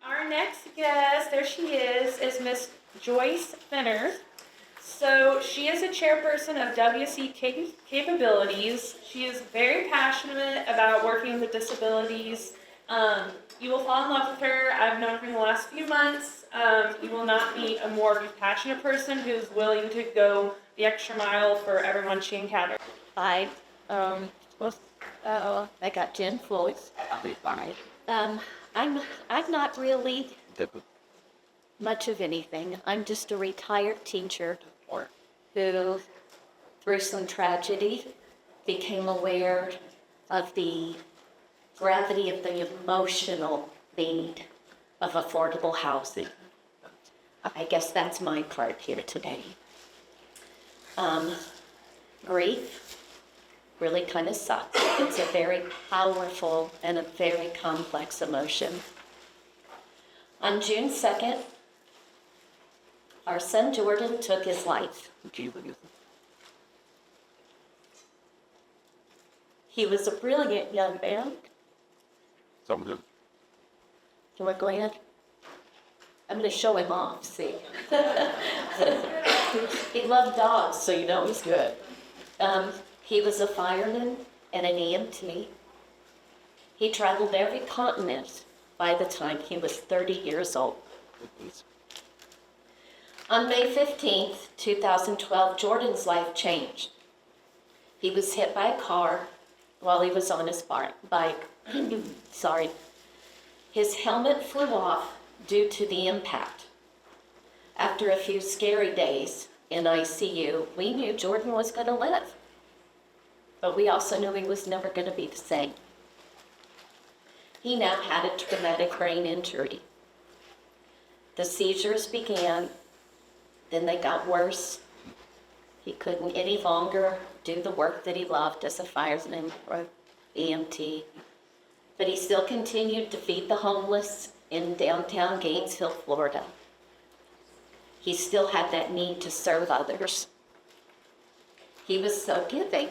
Our next guest, there she is Miss Joyce Fenner. So she is a chairperson of WC CapeAbilities. She is very passionate about working with disabilities. You will fall in love with her. I've known her in the last few months. You will not meet a more compassionate person who's willing to go the extra mile for everyone she encounters. Hi. I got 10 floors. I'll be fine. I'm not really much of anything. I'm just a retired teacher who, through some tragedy, became aware of the gravity of the emotional need of affordable housing. I guess that's my part here today. Grief really kind of sucks. It's a very powerful and a very complex emotion. On June 2nd, our son Jordan took his life. He was a brilliant young man. You want to go ahead? I'm going to show him off, see. He loved dogs, so you know he's good. He was a fireman and an EMT. He traveled every continent by the time he was 30 years old. On May 15th, 2012, Jordan's life changed. He was hit by a car while he was on his bike. His helmet flew off due to the impact. After a few scary days in ICU, we knew Jordan was going to live. But we also knew he was never going to be the same. He now had a traumatic brain injury. The seizures began, then they got worse. He couldn't any longer do the work that he loved as a fireman or EMT. But he still continued to feed the homeless in downtown Gainesville, Florida. He still had that need to serve others. He was so giving.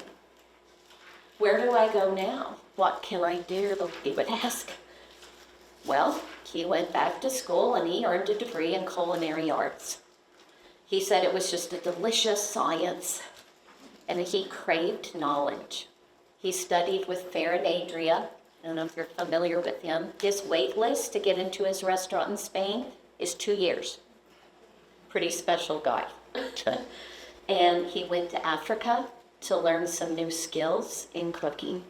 Where do I go now? What can I do? He would ask. Well, he went back to school and he earned a degree in culinary arts. He said it was just a delicious science and he craved knowledge. He studied with Farron Adria. I don't know if you're familiar with him. His wait list to get into his restaurant in Spain is 2 years. Pretty special guy. And he went to Africa to learn some new skills in cooking.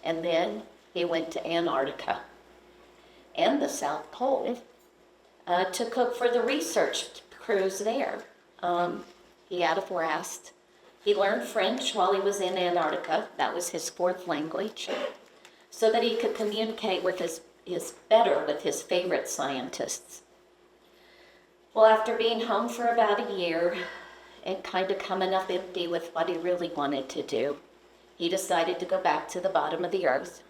And then he went to Antarctica and the South Pole to cook for the research crews there. He had a blast. He learned French while he was in Antarctica. That was his fourth language. So that he could communicate with his favorite scientists. Well, after being home for about a year and kind of coming up empty with what he really wanted to do, he decided to go back to the bottom of the earth.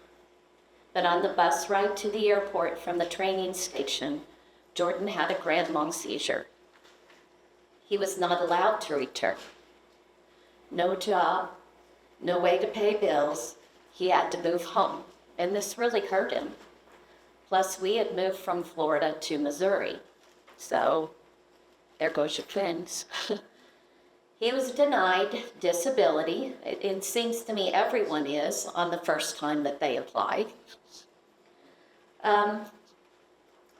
But on the bus ride to the airport from the training station, Jordan had a grand mal seizure. He was not allowed to return. No job, no way to pay bills. He had to move home, and this really hurt him. Plus, we had moved from Florida to Missouri, so there goes your friends. He was denied disability. It seems to me everyone is on the first time that they apply.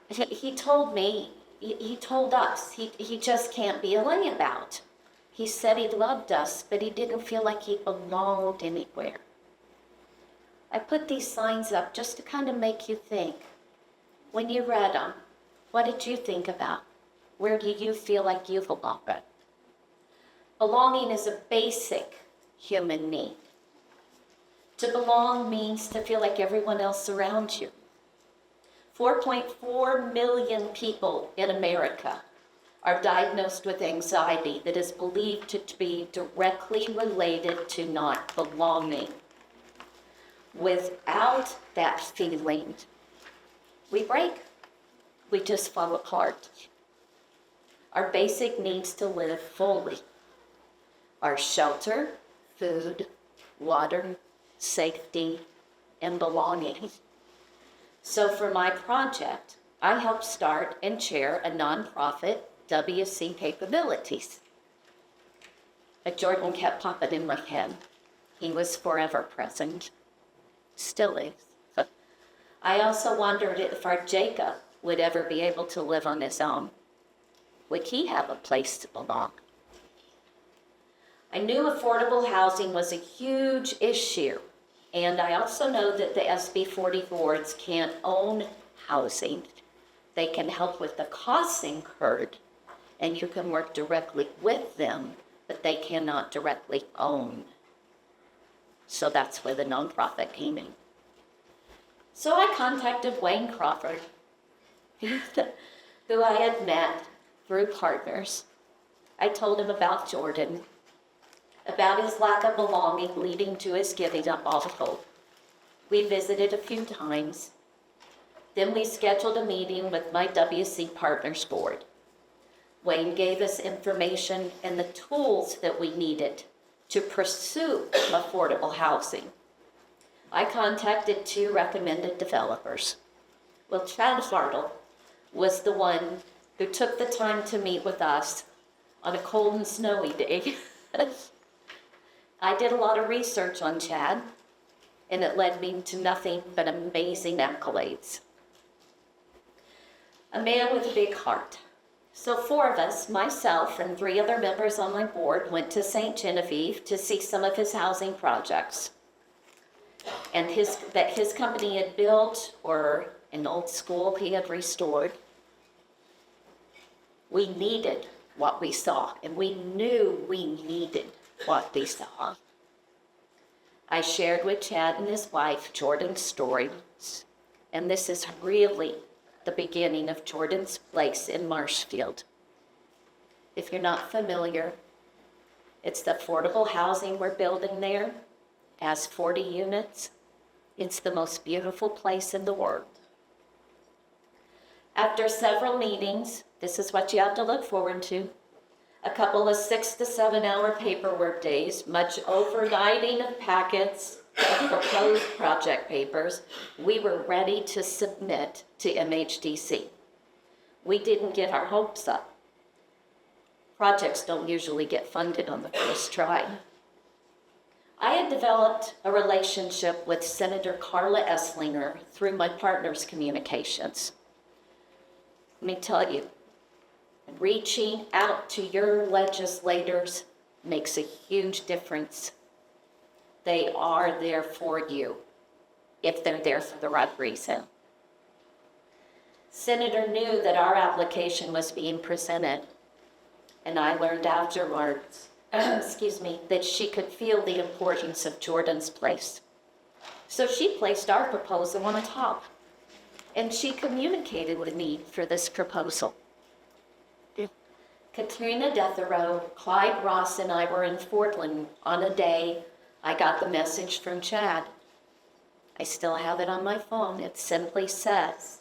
He told me, he told us, he just can't be a layabout. He said he loved us, but he didn't feel like he belonged anywhere. I put these signs up just to kind of make you think. When you read them, what did you think about? Where do you feel like you belong? Belonging is a basic human need. To belong means to feel like everyone else around you. 4.4 million people in America are diagnosed with anxiety that is believed to be directly related to not belonging. Without that feeling, we break. We just fall apart. Our basic needs to live fully are shelter, food, water, safety, and belonging. So for my project, I helped start and chair a nonprofit, WC CapeAbilities. But Jordan kept popping in my head. He was forever present. Still is. I also wondered if our Jacob would ever be able to live on his own. Would he have a place to belong? I knew affordable housing was a huge issue, and I also know that the SB 40 boards can't own housing. They can help with the costs incurred, and you can work directly with them, but they cannot directly own. So that's where the nonprofit came in. So I contacted Wayne Crawford, who I had met through partners. I told him about Jordan, about his lack of belonging leading to his giving up all hope. We visited a few times. Then we scheduled a meeting with my WC Partners Board. Wayne gave us information and the tools that we needed to pursue affordable housing. I contacted 2 recommended developers. Well, Chad Hartle was the one who took the time to meet with us on a cold and snowy day. I did a lot of research on Chad, and it led me to nothing but amazing accolades. A man with a big heart. So 4 of us, myself and 3 other members on my board, went to St. Genevieve to see some of his housing projects. And that his company had built, or an old school he had restored. We needed what we saw, and we knew we needed what we saw. I shared with Chad and his wife Jordan's stories, and this is really the beginning of Jordan's place in Marshfield. If you're not familiar, it's the affordable housing we're building there. Has 40 units. It's the most beautiful place in the world. After several meetings, this is what you have to look forward to. A couple of 6 to 7 hour paperwork days, much overnighting of packets, of proposed project papers, we were ready to submit to MHDC. We didn't get our hopes up. Projects don't usually get funded on the first try. I had developed a relationship with Senator Carla Esslinger through my partner's communications. Let me tell you, reaching out to your legislators makes a huge difference. They are there for you, if they're there for the right reason. Senator knew that our application was being presented, and I learned afterwards that she could feel the importance of Jordan's place. So she placed our proposal on top, and she communicated the need for this proposal. Katrina Detherow, Clyde Ross, and I were in Portland on a day I got the message from Chad. I still have it on my phone. It simply says,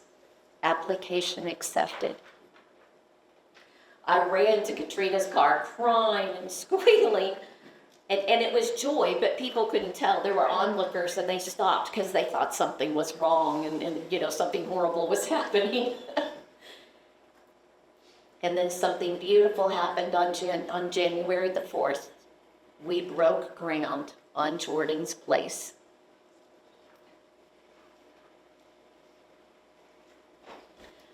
application accepted. I ran to Katrina's car crying and squealing, and it was joy, but people couldn't tell. There were onlookers, and they stopped because they thought something was wrong and something horrible was happening. And then something beautiful happened on January the 4th. We broke ground on Jordan's place.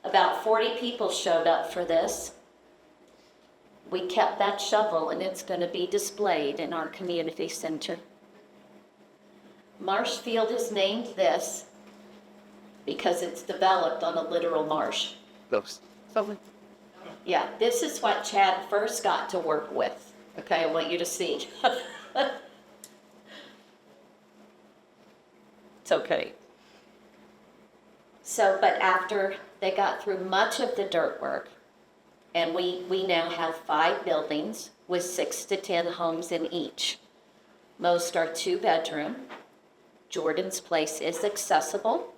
About 40 people showed up for this. We kept that shovel, and it's going to be displayed in our community center. Marshfield is named this because it's developed on a literal marsh. Yeah, this is what Chad first got to work with. Okay, I want you to see. It's okay. But after they got through much of the dirt work, and we now have 5 buildings with 6 to 10 homes in each. Most are 2-bedroom. Jordan's place is accessible.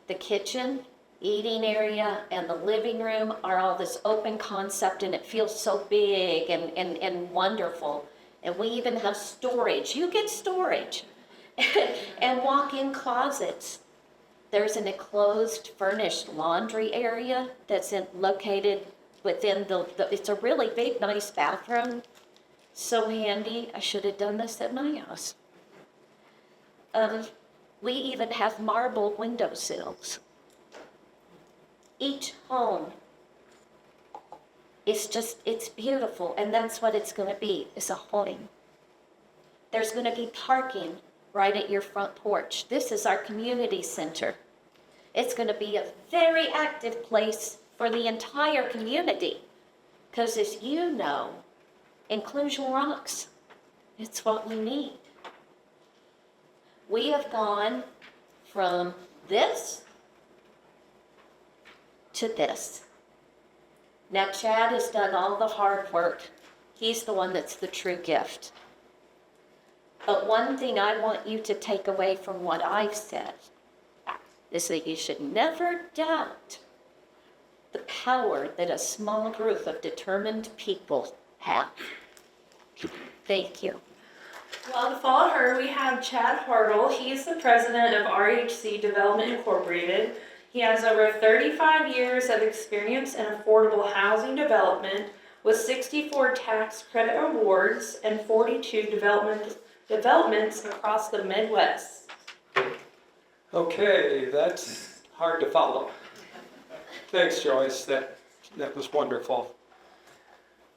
The kitchen, eating area, and the living room are all this open concept, and it feels so big and wonderful. And we even have storage. You get storage. And walk-in closets. There's an enclosed furnished laundry area that's located within it's a really big, nice bathroom. So handy. I should have done this at my house. We even have marble windowsills. Each home it's beautiful, and that's what it's going to be, is a home. There's going to be parking right at your front porch. This is our community center. It's going to be a very active place for the entire community, because as you know, inclusion rocks. It's what we need. We have gone from this to this. Now, Chad has done all the hard work. He's the one that's the true gift. But one thing I want you to take away from what I've said is that you should never doubt the power that a small group of determined people have. Thank you. Well, to follow her, we have Chad Hartle. He's the president of RHC Development Incorporated. He has over 35 years of experience in affordable housing development with 64 tax credit awards and 42 developments across the Midwest. Okay, that's hard to follow. Thanks, Joyce. That was wonderful.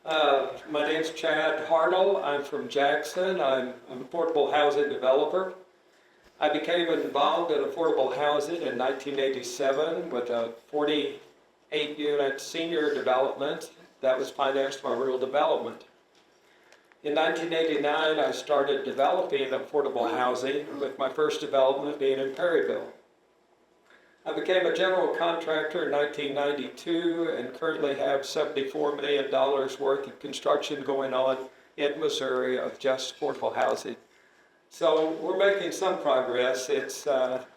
My name's Chad Hartle. I'm from Jackson. I'm an affordable housing developer. I became involved in affordable housing in 1987 with a 48-unit senior development that was financed by rural development. In 1989, I started developing affordable housing, with my first development being in Perryville. I became a general contractor in 1992 and currently have $74 million worth of construction going on in Missouri of just affordable housing. So we're making some progress.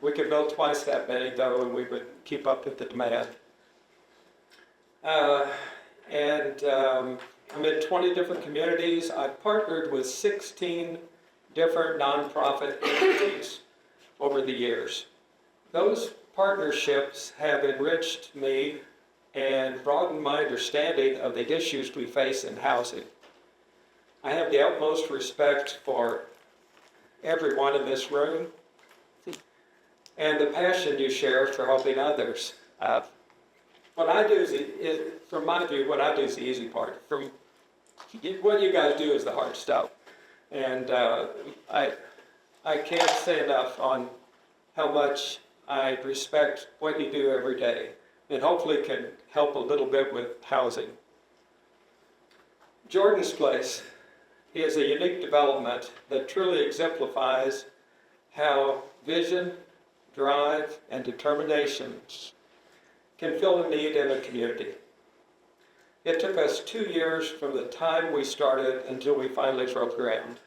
We could build twice that many though, and we would keep up with the demand. I'm in 20 different communities. I've partnered with 16 different nonprofit entities over the years. Those partnerships have enriched me and broadened my understanding of the issues we face in housing. I have the utmost respect for everyone in this room and the passion you share for helping others. What I do is, from my view, what I do is the easy part. What you guys do is the hard stuff. And I can't say enough on how much I respect what you do every day, and hopefully can help a little bit with housing. Jordan's Place is a unique development that truly exemplifies how vision, drive, and determination can fill a need in a community. It took us 2 years from the time we started until we finally broke ground.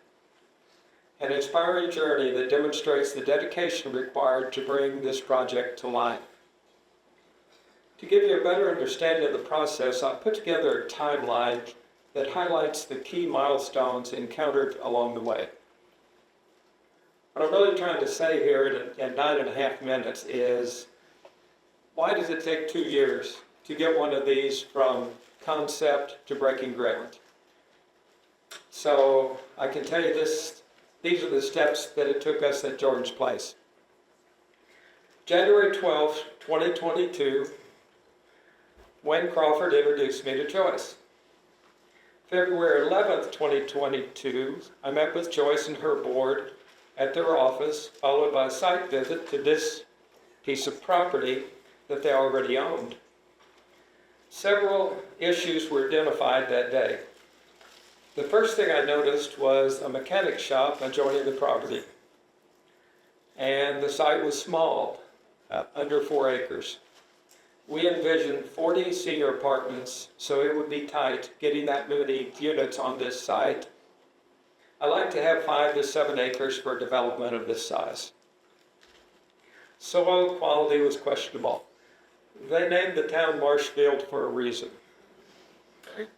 An inspiring journey that demonstrates the dedication required to bring this project to life. To give you a better understanding of the process, I've put together a timeline that highlights the key milestones encountered along the way. What I'm really trying to say here in 9.5 minutes is, why does it take 2 years to get one of these from concept to breaking ground? So I can tell you these are the steps that it took us at Jordan's Place. January 12th, 2022, Wayne Crawford introduced me to Joyce. February 11th, 2022, I met with Joyce and her board at their office, followed by a site visit to this piece of property that they already owned. Several issues were identified that day. The first thing I noticed was a mechanic shop adjoining the property. And the site was small, under 4 acres. We envisioned 40 senior apartments, so it would be tight getting that many units on this site. I like to have 5 to 7 acres for development of this size. Soil quality was questionable. They named the town Marshfield for a reason.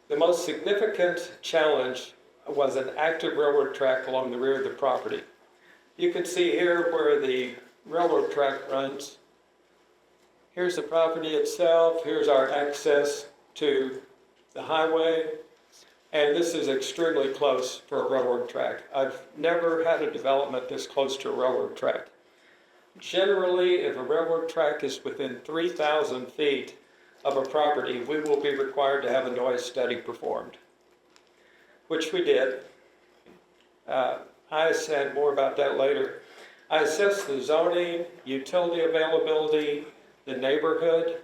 The most significant challenge was an active railroad track along the rear of the property. You can see here where the railroad track runs Here's the property itself. Here's our access to the highway. And this is extremely close for a railroad track. I've never had a development this close to a railroad track. Generally, if a railroad track is within 3,000 feet of a property, we will be required to have a noise study performed, which we did. I said more about that later. I assessed the zoning, utility availability, the neighborhood,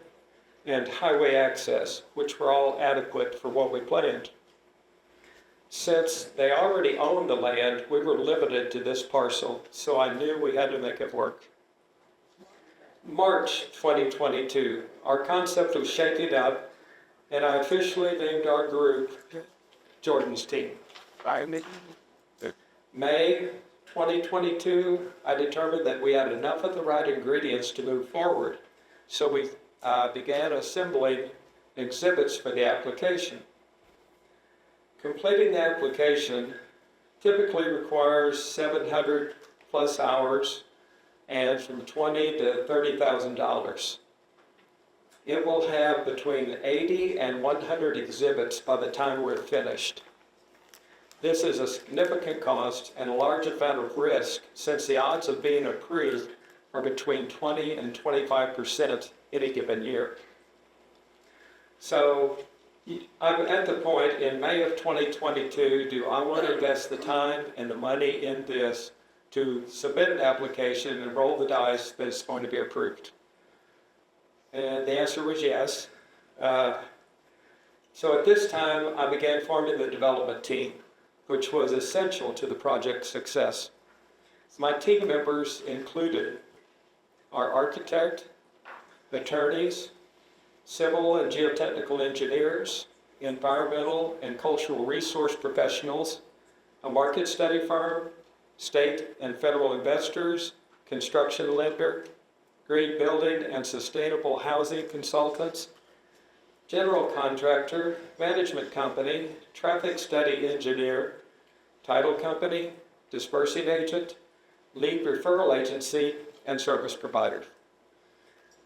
and highway access, which were all adequate for what we planned. Since they already owned the land, we were limited to this parcel, so I knew we had to make it work. March 2022, our concept was shaking up, and I officially named our group Jordan's Team. May 2022, I determined that we had enough of the right ingredients to move forward, so we began assembling exhibits for the application. Completing the application typically requires 700 plus hours and from $20,000 to $30,000. It will have between 80 and 100 exhibits by the time we're finished. This is a significant cost and a large amount of risk, since the odds of being approved are between 20 and 25% any given year. So I'm at the point in May of 2022, do I want to invest the time and the money in this to submit an application and roll the dice that it's going to be approved? And the answer was yes. So at this time, I began forming the development team, which was essential to the project's success. My team members included our architect, attorneys, civil and geotechnical engineers, environmental and cultural resource professionals, a market study firm, state and federal investors, construction lender, green building and sustainable housing consultants, general contractor, management company, traffic study engineer, title company, dispersing agent, lead referral agency, and service provider.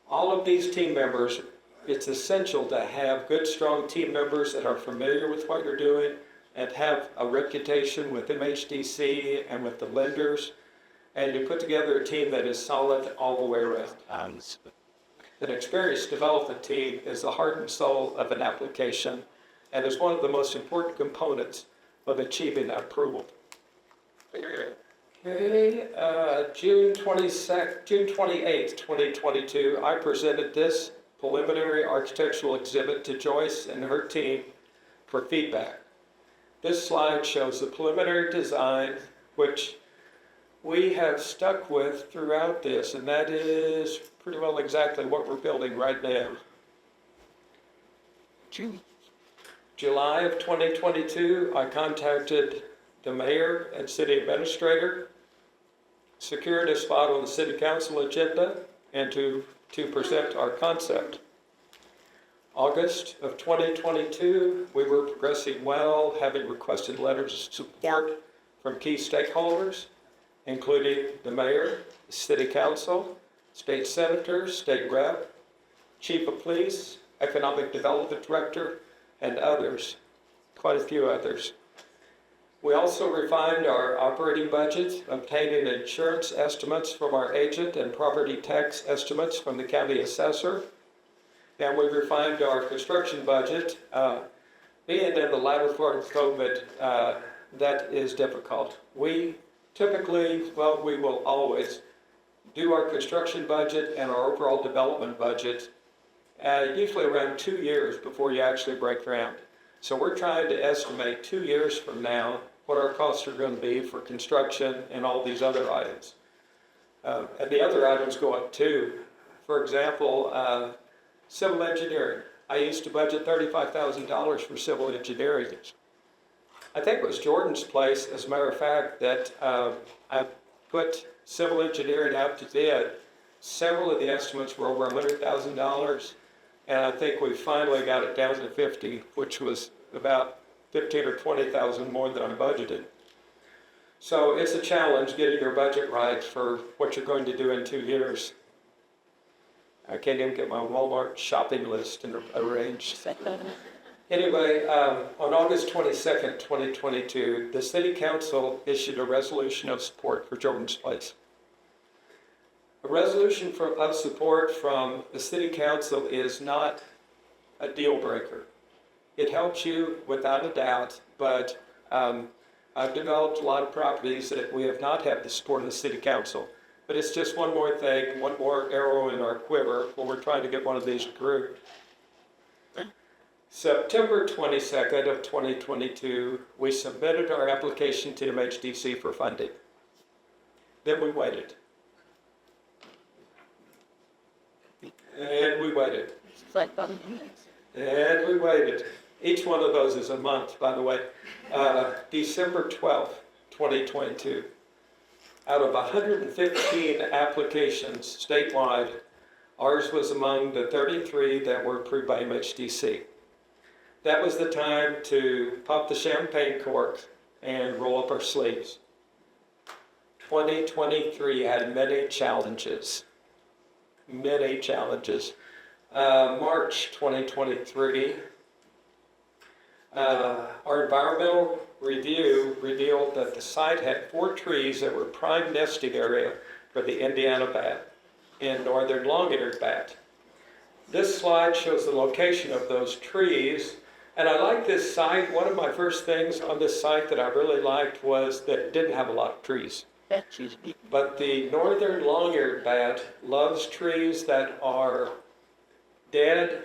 All of these team members, it's essential to have good, strong team members that are familiar with what you're doing and have a reputation with MHDC and with the lenders, and you put together a team that is solid all the way around. An experienced development team is the heart and soul of an application and is one of the most important components of achieving approval. Okay, June 28th, 2022, I presented this preliminary architectural exhibit to Joyce and her team for feedback. This slide shows the preliminary design, which we have stuck with throughout this, and that is pretty well exactly what we're building right now. July of 2022, I contacted the mayor and city administrator, secured a spot on the city council agenda, and to present our concept. August of 2022, we were progressing well, having requested letters of support from key stakeholders, including the mayor, the city council, state senators, state rep, chief of police, economic development director, and others, quite a few others. We also refined our operating budget, obtaining insurance estimates from our agent and property tax estimates from the county assessor. And we refined our construction budget. Being in the latter part of COVID, that is difficult. We typically, we will always do our construction budget and our overall development budget usually around 2 years before you actually break ground. So we're trying to estimate 2 years from now what our costs are going to be for construction and all these other items. And the other items go up too. For example, civil engineering. I used to budget $35,000 for civil engineering. I think it was Jordan's place, as a matter of fact, that I put civil engineering out to bid. Several of the estimates were over $100,000, and I think we finally got it down to 50, which was about 15 or 20,000 more than I budgeted. So it's a challenge getting your budget right for what you're going to do in 2 years. I can't even get my Walmart shopping list arranged. Anyway, on August 22nd, 2022, the City Council issued a resolution of support for Jordan's Place. A resolution of support from the City Council is not a deal breaker. It helps you without a doubt, but I've developed a lot of properties that we have not had the support of the City Council. But it's just one more thing, one more arrow in our quiver when we're trying to get one of these approved. September 22nd of 2022, we submitted our application to MHDC for funding. Then we waited. And we waited. And we waited. Each one of those is a month, by the way. December 12th, 2022. Out of 115 applications statewide, ours was among the 33 that were approved by MHDC. That was the time to pop the champagne cork and roll up our sleeves. 2023 had many challenges. Many challenges. March 2023, our environmental review revealed that the site had 4 trees that were prime nesting area for the Indiana bat and northern long-eared bat. This slide shows the location of those trees. And I like this site. One of my first things on this site that I really liked was that it didn't have a lot of trees. But the northern long-eared bat loves trees that are dead,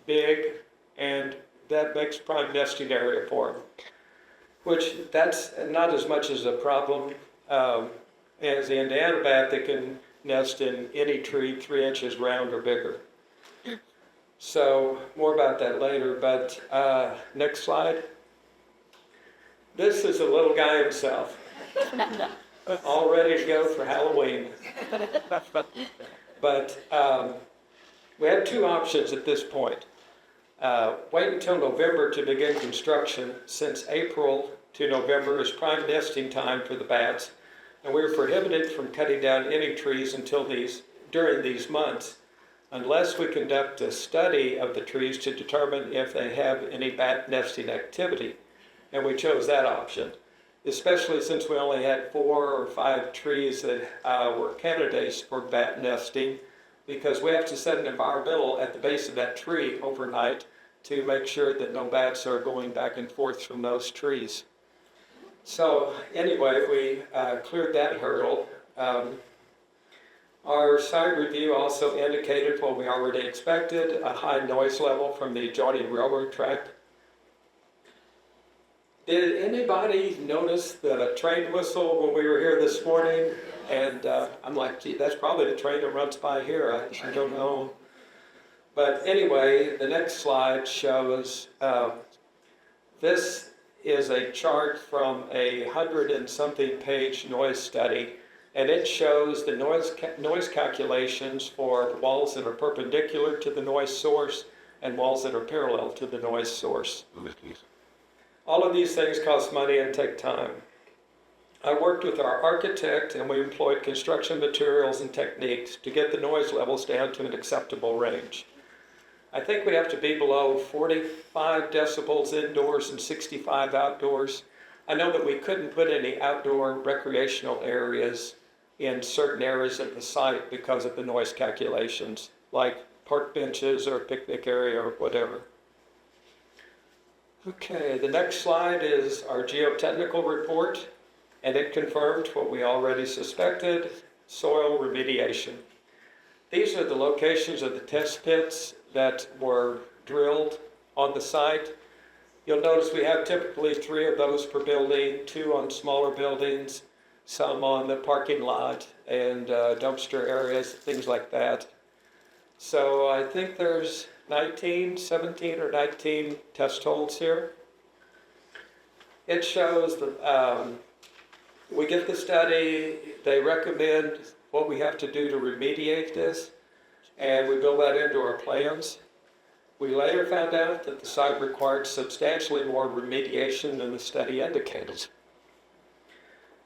big, and that makes prime nesting area for them. Which that's not as much as a problem as the Indiana bat that can nest in any tree 3 inches round or bigger. So more about that later, but next slide. This is a little guy himself, all ready to go for Halloween. But we had 2 options at this point. Wait until November to begin construction, since April to November is prime nesting time for the bats, and we were prohibited from cutting down any trees during these months, unless we conduct a study of the trees to determine if they have any bat nesting activity. And we chose that option, especially since we only had 4 or 5 trees that were candidates for bat nesting, because we have to set an environmental at the base of that tree overnight to make sure that no bats are going back and forth from those trees. So anyway, we cleared that hurdle. Our site review also indicated what we already expected, a high noise level from the adjoining railroad track. Did anybody notice the train whistle when we were here this morning? And I'm like, gee, that's probably the train that runs by here. I don't know. But anyway, the next slide shows, this is a chart from a 100-and-something page noise study. And it shows the noise calculations for walls that are perpendicular to the noise source and walls that are parallel to the noise source. All of these things cost money and take time. I worked with our architect and we employed construction materials and techniques to get the noise levels down to an acceptable range. I think we have to be below 45 decibels indoors and 65 outdoors. I know that we couldn't put any outdoor recreational areas in certain areas of the site because of the noise calculations, like park benches or a picnic area or whatever. Okay, the next slide is our geotechnical report, and it confirmed what we already suspected, soil remediation. These are the locations of the test pits that were drilled on the site. You'll notice we have typically 3 of those per building, 2 on smaller buildings, some on the parking lot and dumpster areas, things like that. So I think there's 17 or 19 test holes here. It shows that we get the study, they recommend what we have to do to remediate this, and we build that into our plans. We later found out that the site required substantially more remediation than the study indicated.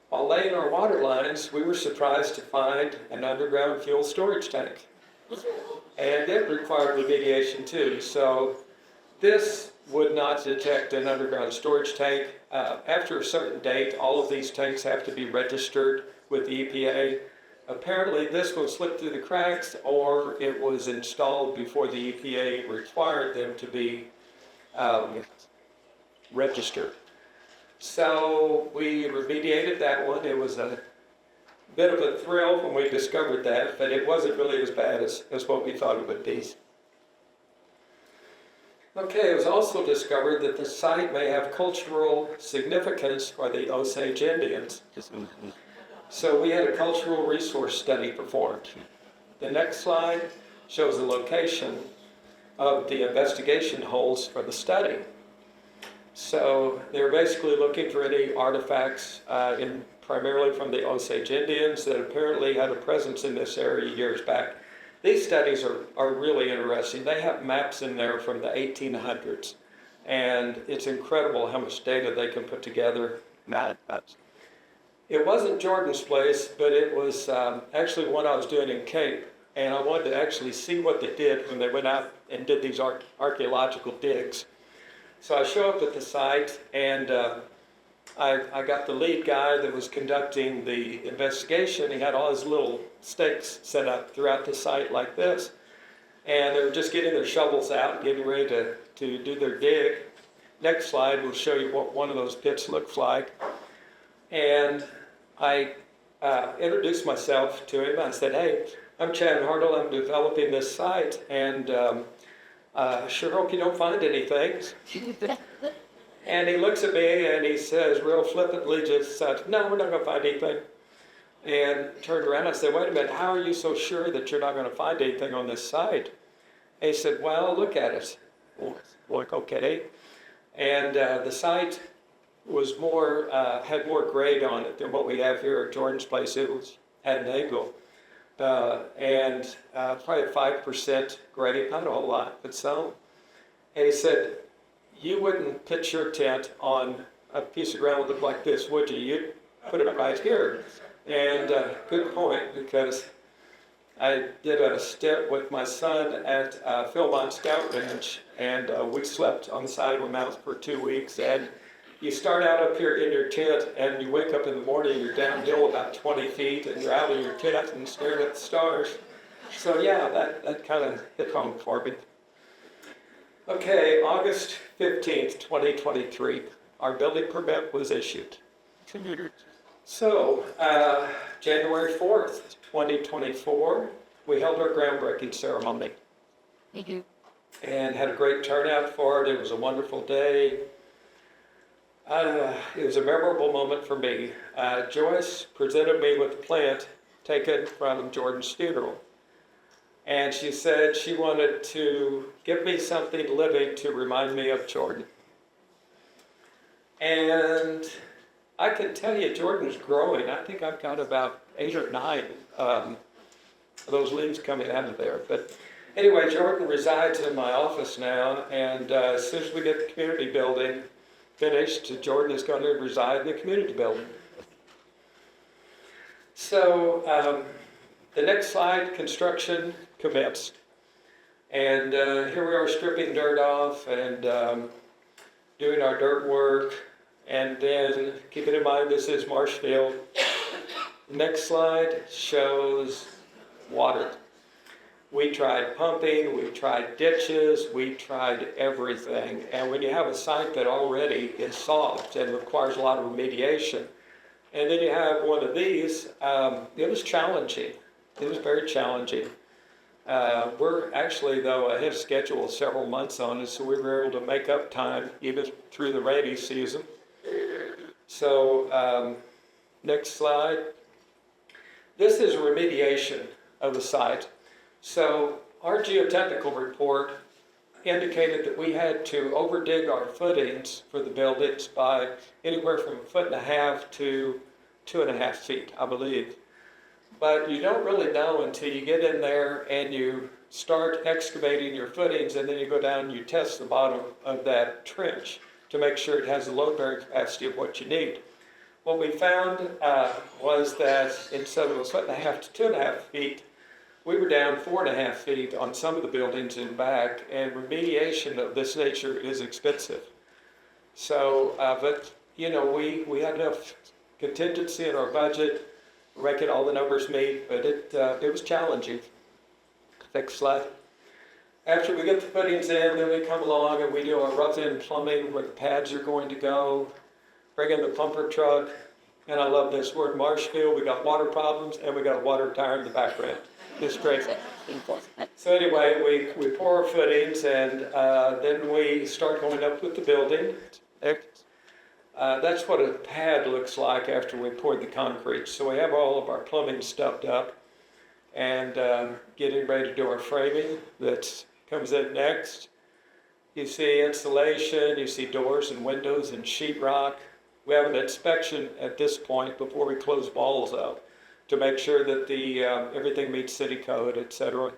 While laying our water lines, we were surprised to find an underground fuel storage tank. and it required remediation too. So this would not detect an underground storage tank. After a certain date, all of these tanks have to be registered with the EPA. Apparently this one slipped through the cracks, or it was installed before the EPA required them to be registered. So we remediated that one. It was a bit of a thrill when we discovered that, but it wasn't really as bad as what we thought it would be. Okay, it was also discovered that the site may have cultural significance for the Osage Indians. So we had a cultural resource study performed. The next slide shows the location of the investigation holes for the study. So they're basically looking for any artifacts primarily from the Osage Indians that apparently had a presence in this area years back. These studies are really interesting. They have maps in there from the 1800s, and it's incredible how much data they can put together. It wasn't Jordan's place, but it was actually one I was doing in Cape, and I wanted to actually see what they did when they went out and did these archaeological digs. So I show up at the site, and I got the lead guy that was conducting the investigation. He had all his little stakes set up throughout the site like this, and they were just getting their shovels out, getting ready to do their dig. Next slide will show you what one of those pits looks like. And I introduced myself to him. I said, "Hey, I'm Chad Hartle. I'm developing this site, and sure hope you don't find anything." And he looks at me and he says, real flippantly, just said, "No, we're not going to find anything." And turned around. I said, "Wait a minute, how are you so sure that you're not going to find anything on this site?" And he said, "Well, look at it." Like, okay. And the site was more, had more grade on it than what we have here at Jordan's place. It had an angle. And probably 5% grade, not a whole lot, but some. And he said, "You wouldn't pitch your tent on a piece of ground that looked like this, would you? You'd put it right here." And good point, because I did a stint with my son at Philmont Scout Ranch, and we slept on the side of a mountain for 2 weeks. And you start out up here in your tent, and you wake up in the morning, you're downhill about 20 feet, and you're out of your tent and staring at the stars. So yeah, that kind of hit home for me. Okay, August 15th, 2023, our building permit was issued. So, January 4th, 2024, we held our groundbreaking ceremony. And had a great turnout for it. It was a wonderful day. It was a memorable moment for me. Joyce presented me with a plant taken from Jordan's funeral. And she said she wanted to give me something living to remind me of Jordan. And I can tell you, Jordan's growing. I think I've got about 8 or 9 of those leaves coming out of there. But anyway, Jordan resides in my office now, and as soon as we get the community building finished, Jordan is going to reside in the community building. So the next slide, construction commenced. And here we are stripping dirt off and doing our dirt work. And then, keeping in mind this is Marshfield. Next slide shows water. We tried pumping, we tried ditches, we tried everything. And when you have a site that already is soft and requires a lot of remediation, and then you have one of these, it was challenging. It was very challenging. We're actually, though, ahead of schedule several months on it, so we were able to make up time even through the rainy season. So, next slide. This is remediation of the site. So, our geotechnical report indicated that we had to overdig our footings for the buildings by anywhere from 1.5 feet to 2.5 feet, I believe. But you don't really know until you get in there and you start excavating your footings, and then you go down and you test the bottom of that trench to make sure it has the load-bearing capacity of what you need. What we found was that instead of 1.5 to 2.5 feet, we were down 4.5 feet on some of the buildings in back, and remediation of this nature is expensive. So, but, you know, we had enough contingency in our budget, making all the numbers meet, but it was challenging. Next slide. After we get the footings in, then we come along and we do our rough-in plumbing where the pads are going to go, bring in the pumper truck, and I love this, we're in Marshfield, we got water problems, and we got a water tower in the background. It's crazy. So anyway, we pour our footings, and then we start going up with the building. That's what a pad looks like after we poured the concrete. So we have all of our plumbing stuffed up, and getting ready to do our framing. That comes in next. You see insulation, you see doors and windows and sheetrock. We have an inspection at this point before we close walls out to make sure that everything meets city code, etc.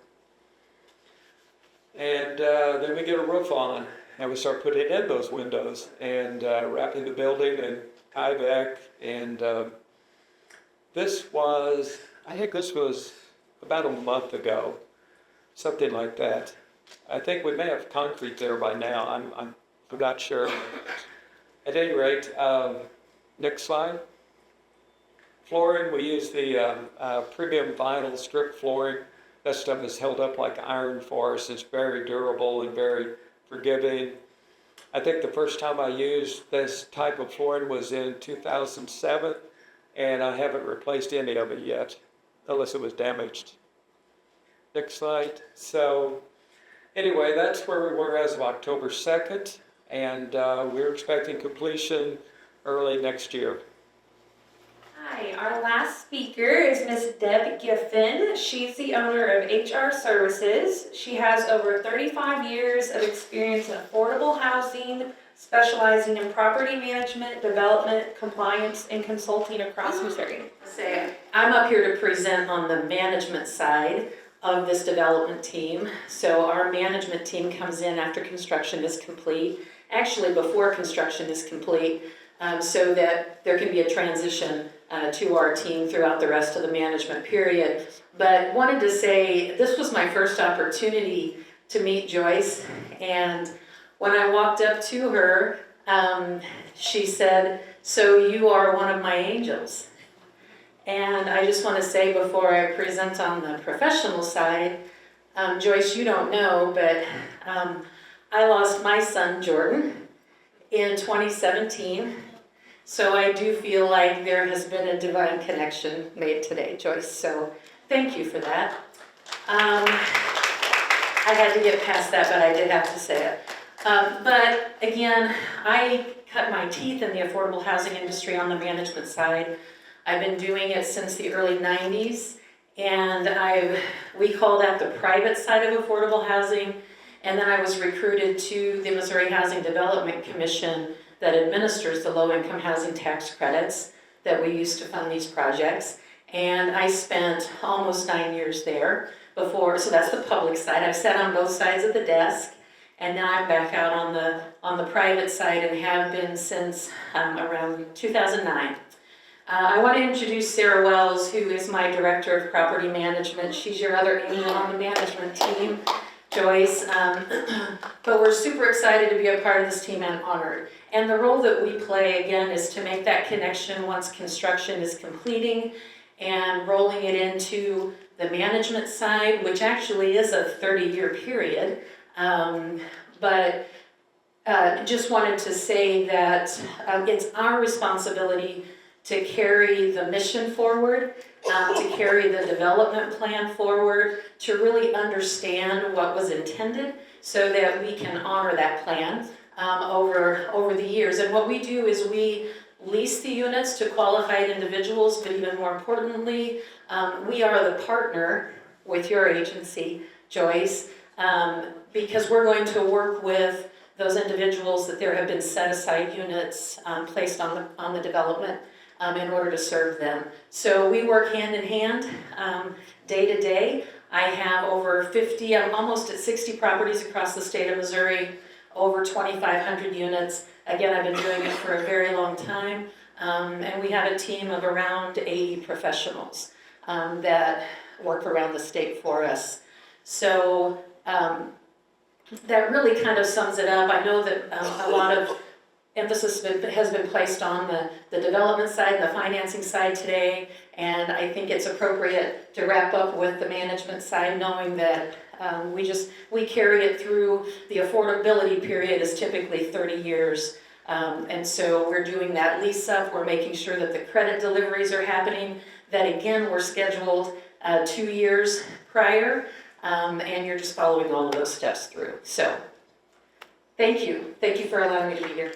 And then we get a roof on, and we start putting in those windows and wrapping the building in Tyvek. And I think this was about a month ago, something like that. I think we may have concrete there by now. I'm not sure. At any rate, next slide. Flooring, we use the premium vinyl strip flooring. That stuff is held up like iron for us. It's very durable and very forgiving. I think the first time I used this type of flooring was in 2007, and I haven't replaced any of it yet, unless it was damaged. Next slide. So anyway, that's where we were as of October 2nd, and we're expecting completion early next year. Hi, our last speaker is Ms. Deb Giffin. She's the owner of HR Services. She has over 35 years of experience in affordable housing, specializing in property management, development, compliance, and consulting across Missouri. I'm up here to present on the management side of this development team. So our management team comes in after construction is complete, actually before construction is complete, so that there can be a transition to our team throughout the rest of the management period. But wanted to say this was my first opportunity to meet Joyce, and when I walked up to her, she said, "So you are one of my angels." And I just want to say before I present on the professional side, Joyce, you don't know, but I lost my son, Jordan, in 2017. So I do feel like there has been a divine connection made today, Joyce. So thank you for that. I had to get past that, but I did have to say it. But again, I cut my teeth in the affordable housing industry on the management side. I've been doing it since the early 90s, and we call that the private side of affordable housing. And then I was recruited to the Missouri Housing Development Commission that administers the low-income housing tax credits that we use to fund these projects. And I spent almost 9 years there before, so that's the public side. I've sat on both sides of the desk, and now I'm back out on the private side and have been since around 2009. I want to introduce Sarah Wells, who is my Director of Property Management. She's your other angel on the management team, Joyce. But we're super excited to be a part of this team and honored. And the role that we play, again, is to make that connection once construction is completing and rolling it into the management side, which actually is a 30-year period. But just wanted to say that it's our responsibility to carry the mission forward, to carry the development plan forward, to really understand what was intended so that we can honor that plan over the years. And what we do is we lease the units to qualified individuals, but even more importantly, we are the partner with your agency, Joyce, because we're going to work with those individuals that there have been set-aside units placed on the development in order to serve them. So we work hand in hand, day to day. I have over 50, I'm almost at 60 properties across the state of Missouri, over 2,500 units. Again, I've been doing it for a very long time, and we have a team of around 80 professionals. that work around the state for us. So that really kind of sums it up. I know that a lot of emphasis has been placed on the development side and the financing side today, and I think it's appropriate to wrap up with the management side, knowing that we carry it through. The affordability period is typically 30 years, and so we're doing that lease up. We're making sure that the credit deliveries are happening, that again, we're scheduled 2 years prior, and you're just following all of those steps through. So, thank you for allowing me to be here.